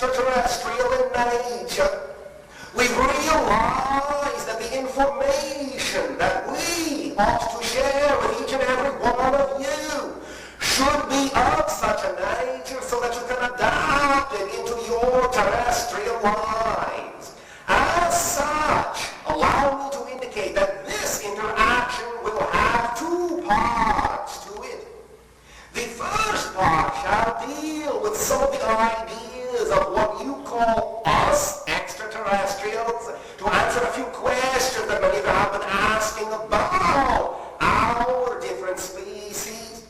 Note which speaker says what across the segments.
Speaker 1: extraterrestrial in nature, we've realized that the information that we ought to share with each and every one of you should be of such a nature so that you can adapt it into your terrestrial lives. As such, allow me to indicate that this interaction will have two parts to it. The first part shall deal with some of the ideas of what you call us extraterrestrials, to answer a few questions that many of you have been asking about our different species.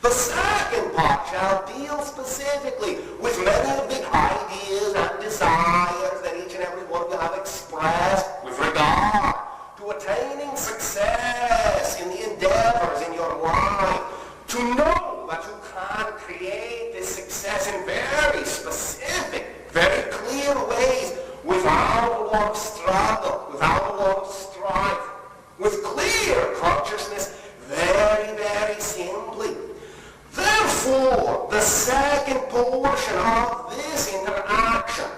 Speaker 1: The second part shall deal specifically with many of the ideas and desires that each and every one of you have expressed with regard to attaining success in the endeavors in your life, to know that you can create this success in very specific, very clear ways without a lot of struggle, without a lot of strife, with clear consciousness, very, very simply. Therefore, the second portion of this interaction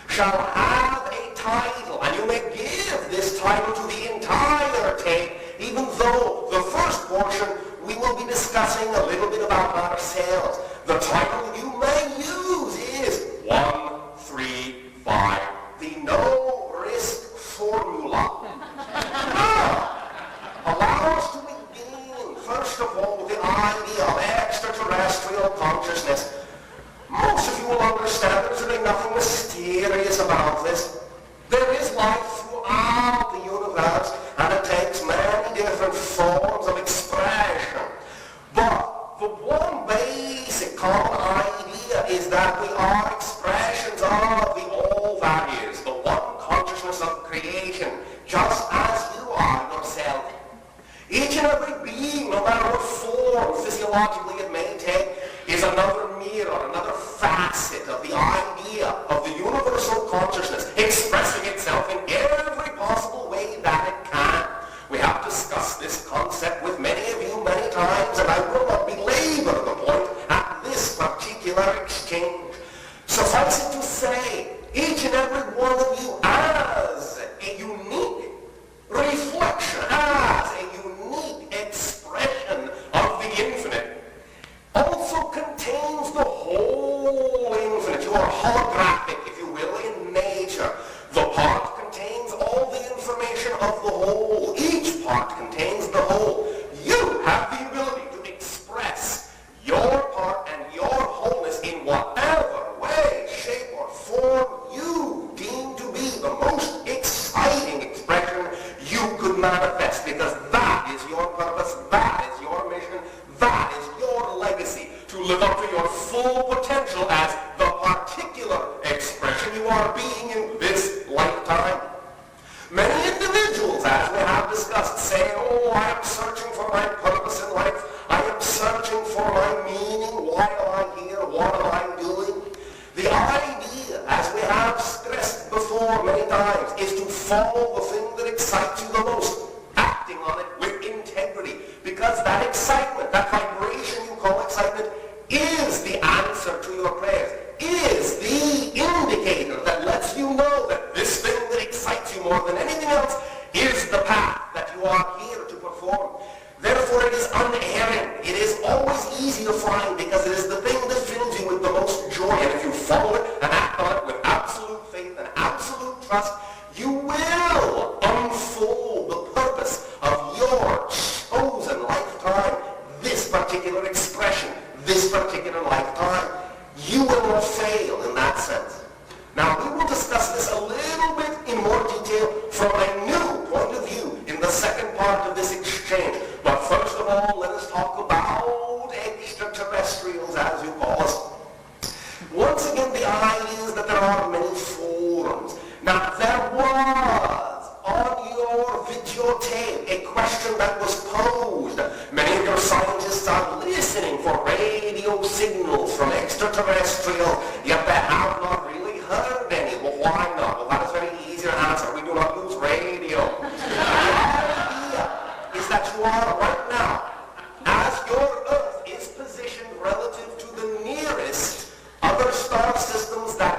Speaker 1: shall have a title, and you may give this title to the entire tape, even though the first portion we will be discussing a little bit about ourselves. The title you may use is 135, the No Risk Formula. Now, allow us to begin, first of all, with the idea of extraterrestrial consciousness. Most of you will understand there's really nothing mysterious about this. There is life throughout the universe, and it takes many different forms of expression. But the one basic common idea is that we are expressions of the all that is, the one consciousness of creation, just as you are yourself. Each and every being, no matter what form physiologically it may take, is another mirror, another facet of the idea of the universal consciousness expressing itself in every possible way that it can. We have discussed this concept with many of you many times, and I will not belabor the point at this particular exchange. Suffice it to say, each and every one of you as a unique reflection, as a unique expression of the infinite, also contains the whole infinite. You are holographic, if you will, in nature. The part contains all the information of the whole. Each part contains the whole. You have the ability to express your part and your wholeness in whatever way, shape, or form you deem to be the most exciting expression you could manifest, because that is your purpose, that is your mission, that is your legacy, to live up to your full potential as the particular expression you are being in this lifetime. Many individuals, as we have discussed, say, oh, I am searching for my purpose in life, I am searching for my meaning, why am I here, what am I doing? The idea, as we have stressed before many times, is to follow the thing that excites you the most, acting on it with integrity, because that excitement, that vibration you call excitement, is the answer to your prayers, is the indicator that lets you know that this thing that excites you more than anything else is the path that you are here to perform. Therefore, it is unerring. It is always easy to find, because it is the thing that fills you with the most joy. And if you follow it and act on it with absolute faith and absolute trust, you will unfold the purpose of your chosen lifetime, this particular expression, this particular lifetime. You will not fail in that sense. Now, we will discuss this a little bit in more detail from a new point of view in the second part of this exchange. But first of all, let us talk about extraterrestrials, as you call us. Once again, the idea is that there are many forums. Now, there was on your videotape a question that was posed. Many of your scientists are listening for radio signals from extraterrestrial, yet they have not really heard any. Well, why not? Well, that is very easy to answer. We do not use radio. The idea is that you are right now, as your Earth is positioned relative to the nearest other star systems that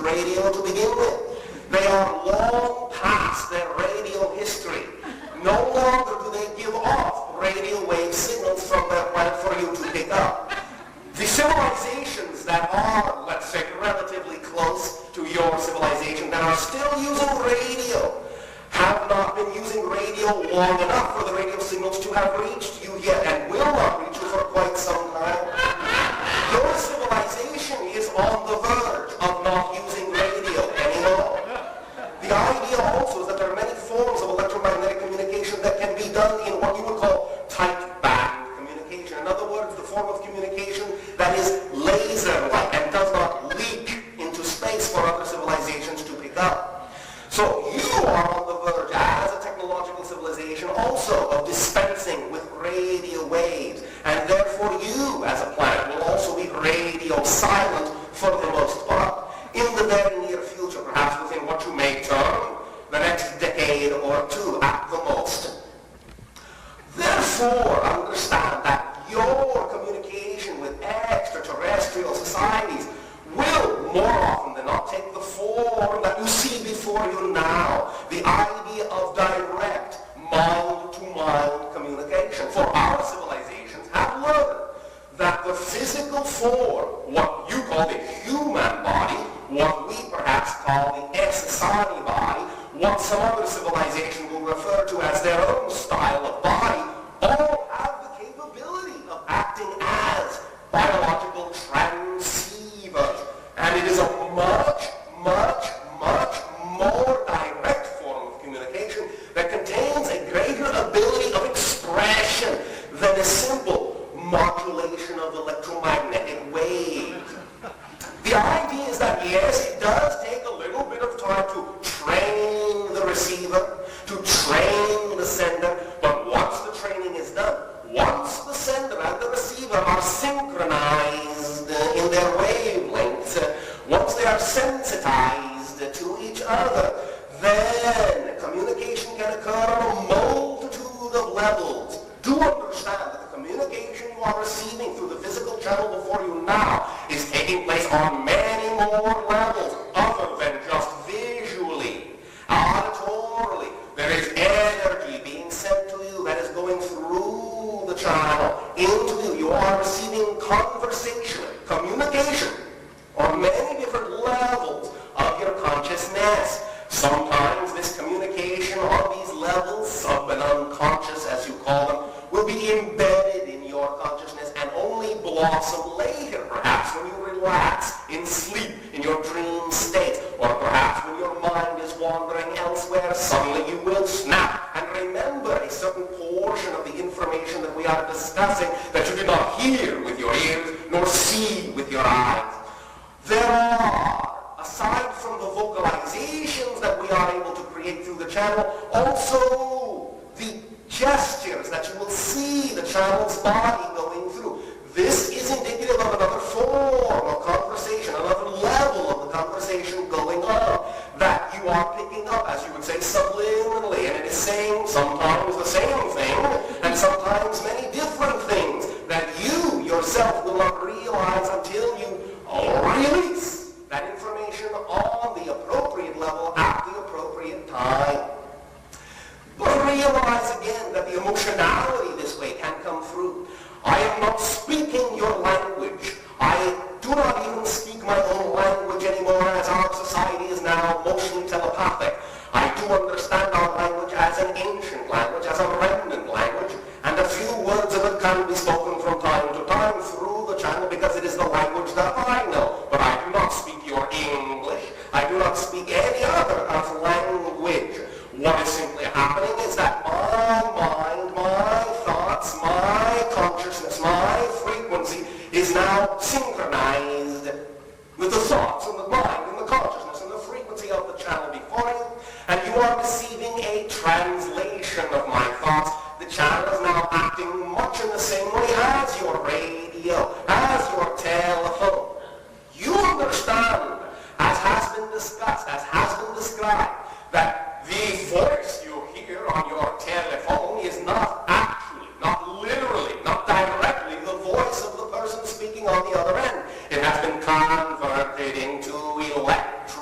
Speaker 1: radio to begin with. They are long past their radio history. No longer do they give off radio wave signals from their planet for you to pick up. The civilizations that are, let's say, relatively close to your civilization that are still using radio have not been using radio long enough for the radio signals to have reached you yet and will not reach you for quite some time. Your civilization is on the verge of not using radio anymore. The idea also is that there are many forms of electromagnetic communication that can be done in what you would call tight band communication. In other words, the form of communication that is laser-like and does not leak into space for other civilizations to pick up. So you are on the verge, as a technological civilization, also of dispensing with radio waves. And therefore you, as a planet, will also be radio silent for the most part. In the very near future, perhaps within what you may term the next decade or two at the most. Therefore, understand that your communication with extraterrestrial societies will more often than not take the form that you see before you now, the idea of direct mind-to-mind communication. For our civilizations have learned that the physical form, what you call the human body, what we perhaps call the Esasani body, what some other civilization will refer to as their own style of body, all have the capability of acting as biological transceivers. And it is a much, much, much more direct form of communication that contains a greater ability of expression than a simple modulation of electromagnetic waves. The idea is that, yes, it does take a little bit of time to train the receiver, to train the sender, but once the training is done, once the sender and the receiver are synchronized in their wavelengths, once they are sensitized to each other, then communication can occur on a multitude of levels. Do understand that the communication you are receiving through the physical channel before you now is taking place on many more levels other than just visually, auditorily. There is energy being sent to you that is going through the channel into you. You are receiving conversation, communication on many different levels of your consciousness. Sometimes this communication on these levels, sub and unconscious as you call them, will be embedded in your consciousness and only blossom later, perhaps when you relax in sleep, in your dream state, or perhaps when your mind is wandering elsewhere, suddenly you will snap and remember a certain portion of the information that we are discussing that you did not hear with your ears nor see with your eyes. There are, aside from the vocalizations that we are able to create through the channel, also the gestures that you will see the channel's body going through. This is indicative of another form of conversation, another level of the conversation going on that you are picking up, as you would say, subliminally, and it is saying sometimes the same thing and sometimes many different things that you yourself will not realize until you release that information on the appropriate level at the appropriate time. But realize again that the emotionality this way can come through. I am not speaking your language. I do not even speak my own language anymore, as our society is now mostly telepathic. I do understand our language as an ancient language, as a remnant language, and a few words of it can be spoken from time to time through the channel because it is the language that I know. But I do not speak your English. I do not speak any other language. What is simply happening is that my mind, my thoughts, my consciousness, my frequency is now synchronized with the thoughts and the mind and the consciousness and the frequency of the channel before you, and you are receiving a translation of my thoughts. The channel is now acting much in the same way as your radio, as your telephone. You understand, as has been discussed, as has been described, that the voice you hear on your telephone is not actually, not literally, not directly the voice of the person speaking on the other end. It has been converted into electromagnetic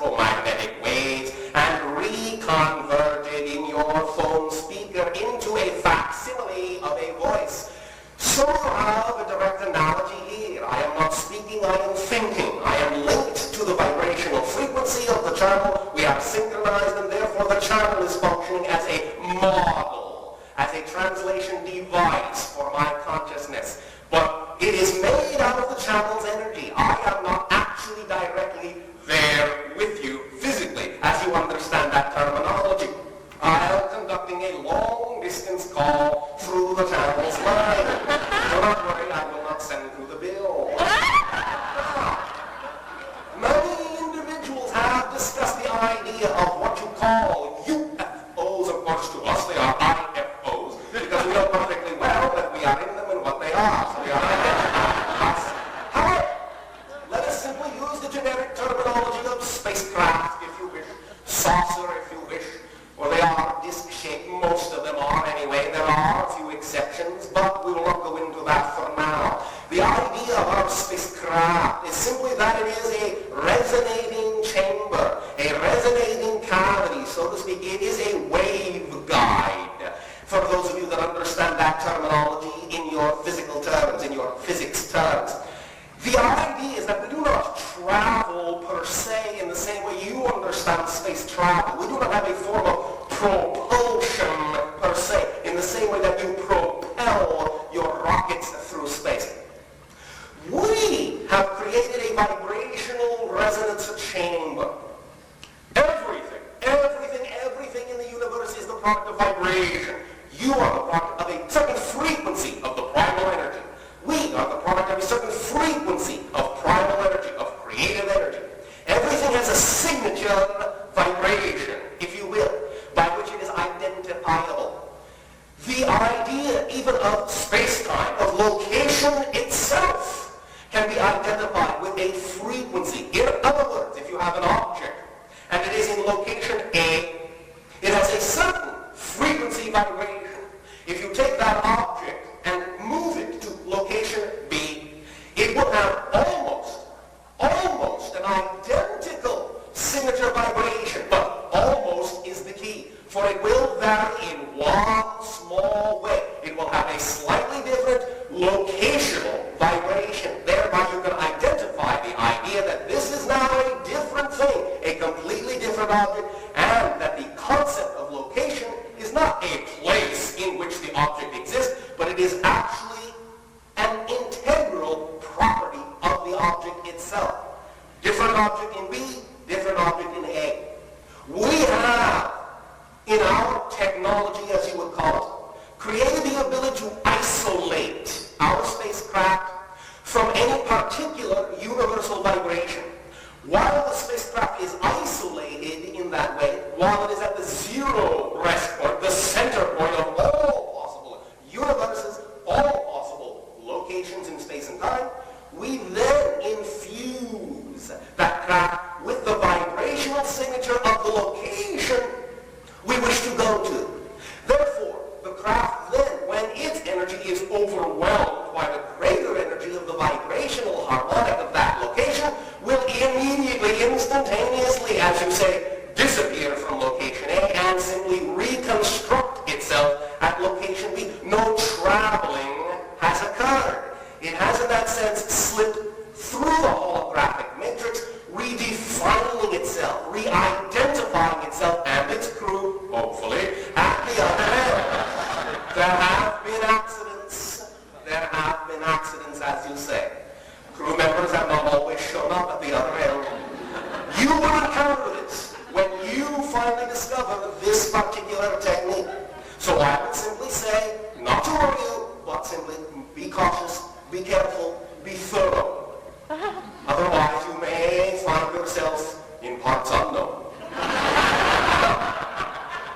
Speaker 1: gravitational frequency of the channel. We are synchronized, and therefore the channel is functioning as a model, as a translation device for my consciousness. But it is made out of the channel's energy. I am not actually directly there with you physically, as you understand that terminology. I am conducting a long-distance call through the channel's line. Do not worry, I will not send you the bill. Many individuals have discussed the idea of what you call UFOs. Of course, to us they are IFOs, because we know perfectly well that we are in them and what they are. So we are identifying. However, let us simply use the generic terminology of spacecraft, if you wish, saucer, if you wish, or they are disc-shaped. Most of them are anyway. There are a few exceptions, but we will not go into that for now. The idea of our spacecraft is simply that it is a resonating chamber, a resonating cavity, so to speak. It is a waveguide. For those of you that understand that terminology in your physical terms, in your physics terms. The idea is that we do not travel per se in the same way you understand space travel. We do not have a form of propulsion per se in the same way that you propel your rockets through space. We have created a vibrational resonance chamber. Everything in the universe is the product of vibration. You are the product of a certain frequency of the primal energy. We are the product of a certain frequency of primal energy, of creative energy. Everything has a signature vibration, if you will, by which it is identifiable. The idea even of space-time, of location itself, can be identified with a frequency. In other words, if you have an object, and it is in location A, it has a certain frequency vibration. If you take that object and move it to location B, it will have almost an identical signature vibration, but almost is the key, for it will vary in one small way. It will have a slightly different locational vibration. Thereby you can identify the idea that this is now a different thing, a completely different object, and that the concept of location is not a place in which the object exists, but it is actually an integral property of the object itself. Different object in B, different object in A. We have, in our technology, as you would call it, created the ability to isolate our spacecraft from any particular universal vibration. While the spacecraft is isolated in that way, while it is at the zero rest point, the center point of all possible universes, all possible locations in space and time, we then infuse that craft with the vibrational signature of the location we wish to go to. Therefore, the craft then, when its energy is overwhelmed by the greater energy of the vibrational harmonic of that location, will immediately, instantaneously, as you say, disappear from location A and simply reconstruct itself at location B. No traveling has occurred. It has, in that sense, slipped through the holographic matrix, redefining itself, re-identifying itself and its crew, hopefully, at the other end. There have been accidents. There have been accidents, as you say. Crew members have not always shown up at the other end. You will encounter this when you finally discover this particular technique. So I would simply say, not to worry you, but simply be cautious, be careful, be thorough. Otherwise, you may find yourself in parts unknown.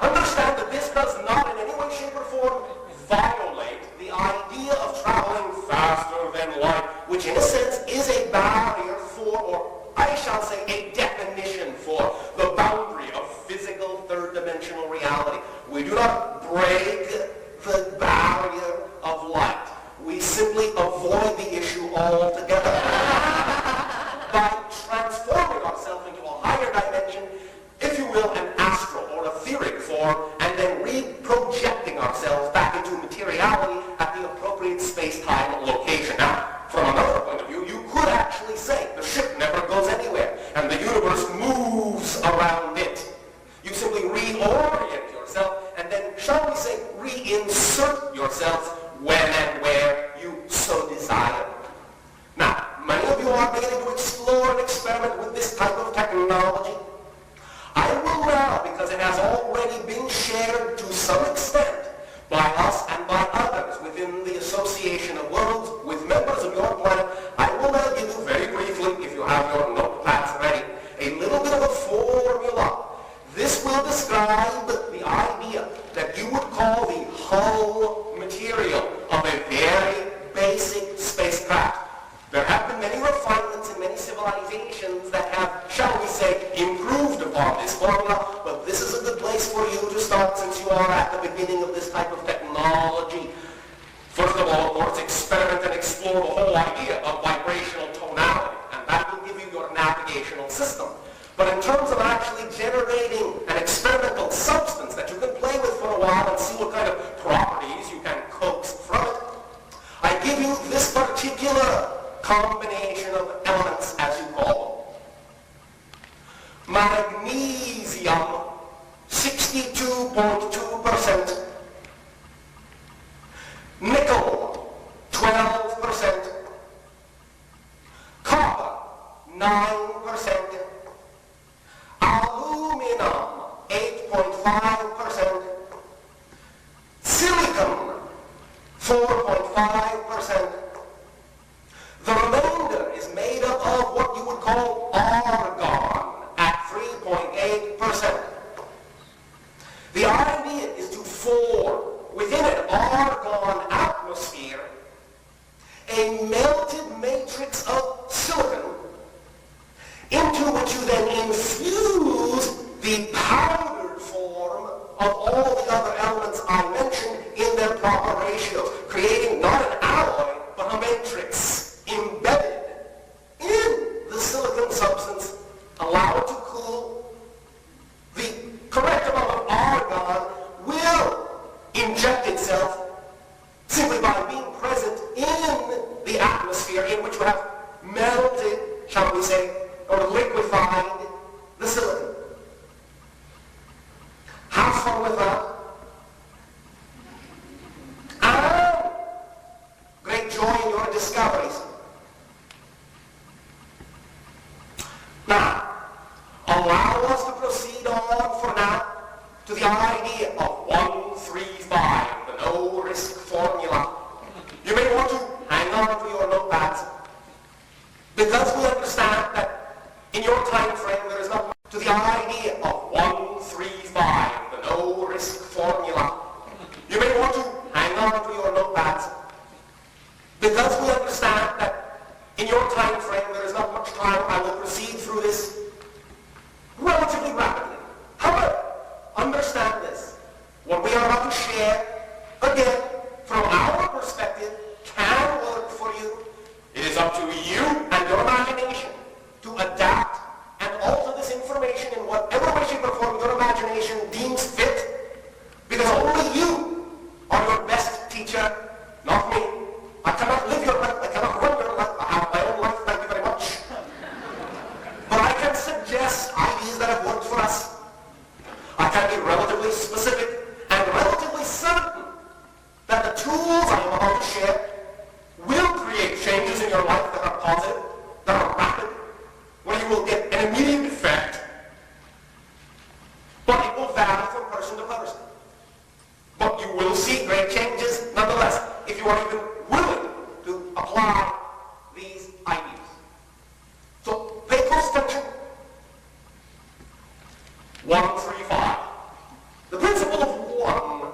Speaker 1: Understand that this does not in any way, shape, or form violate the idea of traveling faster than light, which in a sense is a barrier for, or I shall say a definition for, the boundary of physical third-dimensional reality. We do not break the around it. You simply reorient yourself and then, shall we say, reinsert yourself when and where you so desire. Now, many of you are beginning to explore and experiment with this type of technology. I will now, because it has already been shared to some extent by us and by others within the Association of Worlds with members of your planet, I will now give you very briefly, if you have your notepads ready, a little bit of a formula. This will describe the idea that you would call the hull material of a very basic spacecraft. There have been many refinements in many civilizations that have, shall we say, improved upon this formula, but this is a good place for you to start since you are at the beginning of this type of technology. First of all, of course, experiment and explore the whole idea of vibrational tonality, and that will give you your navigational system. But in terms of actually generating an experimental substance that you can play with for a while and see what kind of properties you can coax from it, I give you this particular combination of elements, as you call them. Magnesium, 62.2%. Nickel, 12%. Copper, 9%. Aluminum, 8.5%. Silicon, 4.5%. The remainder is made up of what you would call argon at 3.8%. The idea is to form within an argon atmosphere a melted matrix of silicon into which you then infuse the powdered form of all the other elements I mentioned in their proper ratios, creating not an alloy, but a matrix embedded in the silicon substance. Allow it to cool. The correct amount of argon will inject itself simply by being present in the atmosphere in which you have melted, shall we say, or liquefied the silicon. Have fun with that. And great joy in your discoveries. Now, allow us to proceed on for now to the idea of 135, the no-risk formula. You may want to hang on to your notepads, because we understand that in your time frame there is not much to the idea of 135, the no-risk formula. You may want to hang on to your notepads, because we understand that in your time frame there is not much time. I will proceed through this relatively rapidly. However, understand this. What we are about to share, again, from our perspective, can work for you. It is up to you and your imagination to adapt and alter this information in whatever way, shape, or form your imagination deems fit, because only you are your best teacher, not me. I cannot live your life, I cannot run your life, I have my own life, thank you very much. But I can suggest ideas that have worked for us. I can be relatively specific and relatively certain that the tools I am about to share will create changes in your life that are positive, that are rapid, where you will get an immediate effect, but it will vary from person to person. But you will see great changes nonetheless, if you are even willing to apply these ideas. So pay close attention. 135. The principle of one.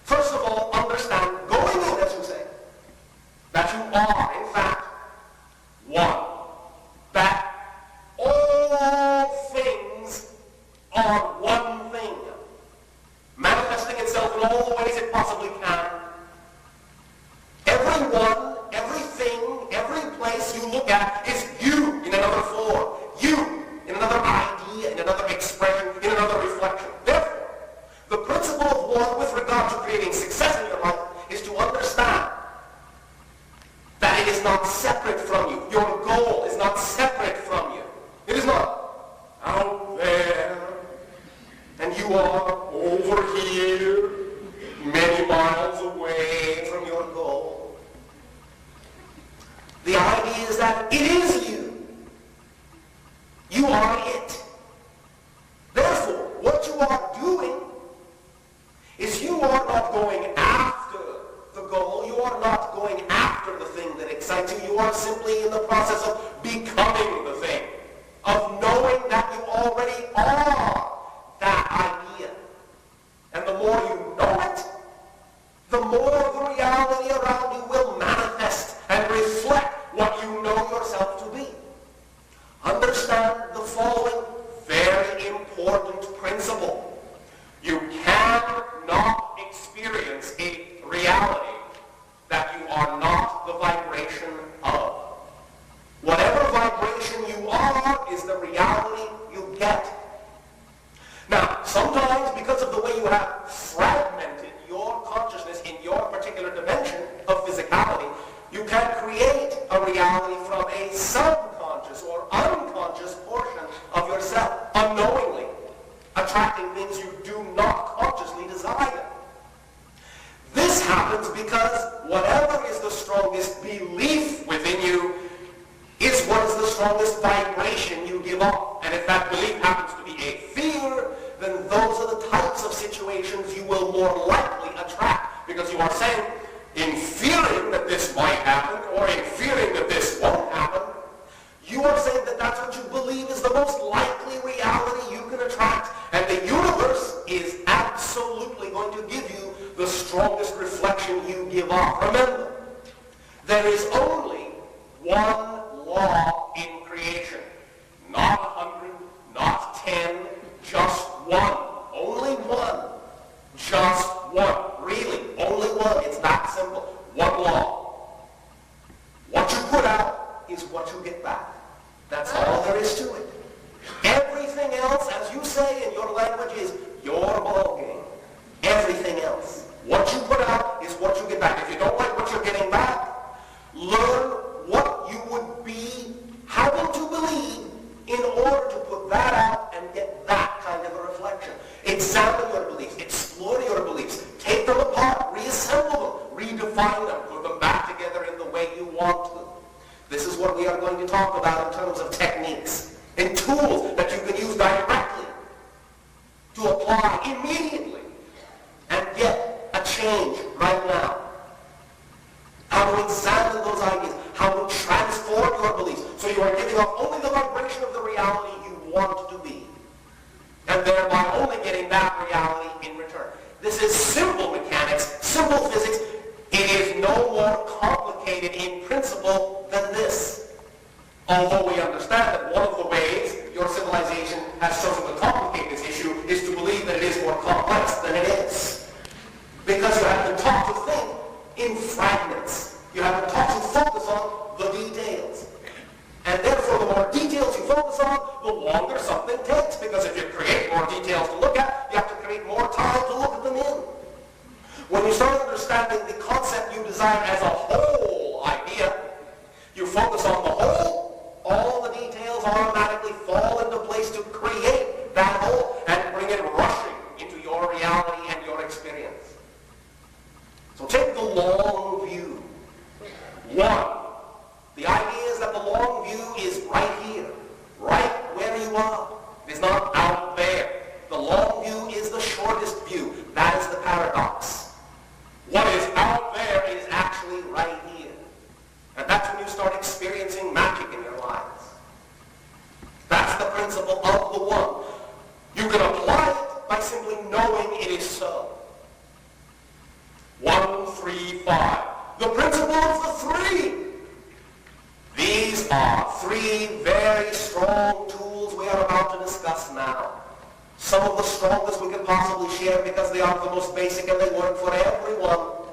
Speaker 1: First of all, understand, going in, as you say, that you are, in fact, one. That all things are one thing, manifesting itself in all the ways it possibly can. Everyone, everything, every place you look at is you in another form, you in another idea, in another expression, in another you are over here, many miles away from your goal. The idea is that it is you. You are it. Therefore, what you are doing is you are not going after the goal. You are not going after the thing that excites you. You are simply in the process of becoming the thing, of knowing that you already are that idea. And the more you know it, the more the reality around you will manifest and reflect what you know yourself to be. Understand the following very important principle. You cannot experience a reality that you are not the vibration of. Whatever vibration you are is the reality you get. Now, sometimes because of the way you have fragmented your consciousness in your particular dimension of physicality, you can create a reality from a subconscious or unconscious portion of yourself, unknowingly, attracting things you do not consciously desire. This happens because whatever is the strongest belief within you is what is the strongest vibration you give off. And if that belief happens to be a fear, then those are the types of situations you will more likely attract. Because you are saying, in fearing that this might happen, or in fearing that this won't happen, you are saying that that's what you believe is the most likely reality you can attract. And the universe is absolutely going to give you the strongest reflection you give off. Remember, there is only one law in creation. Not 100, not 10, just one. Only one. Just one. Really, only one. It's that simple. One law. What you put out is what you get back. That's all there is to it. Everything else, as you say in your language, is your ball game. Everything else. What you put out is what you get back. If you don't like what you're getting back, learn what you would be having to believe in order to put that out and get that kind of a reflection. Examine your beliefs. Explore your beliefs. Take them apart. Reassemble them. Redefine them. Put them back together in the way you want them. This is what we are going to talk about in terms of techniques and tools that you can use directly to apply immediately and get a change right now. How to examine those ideas. How to transform your beliefs so you are giving off only the vibration of the reality you want to be, and thereby only getting that reality in return. This is simple mechanics, simple physics. It is no more complicated in principle than this. Although we understand that one of the ways your civilization has chosen to complicate this issue is to believe that it is more complex than it is. Because you have been taught to think in fragments. You have been taught to focus on the details. And therefore, the more details you focus on, the longer something takes. Because if you create more details to look at, you have to create more time to look at them in. When you start understanding the concept you desire as a whole idea, you focus on the whole, all the details automatically fall into place to create that whole and bring it rushing into your reality and your experience. So take the long view. One, the idea is that the long view is right here, right where you are. It is not out there. The long view is the shortest view. That is the paradox. What is out there is actually right here. And that's when you start experiencing magic in your lives. That's the principle of the one. You can apply it by simply knowing it is so. 1, 3, 5. The principle of the three. These are three very strong tools we are about to discuss now. Some of the strongest we can possibly share because they are the most basic and they work for everyone.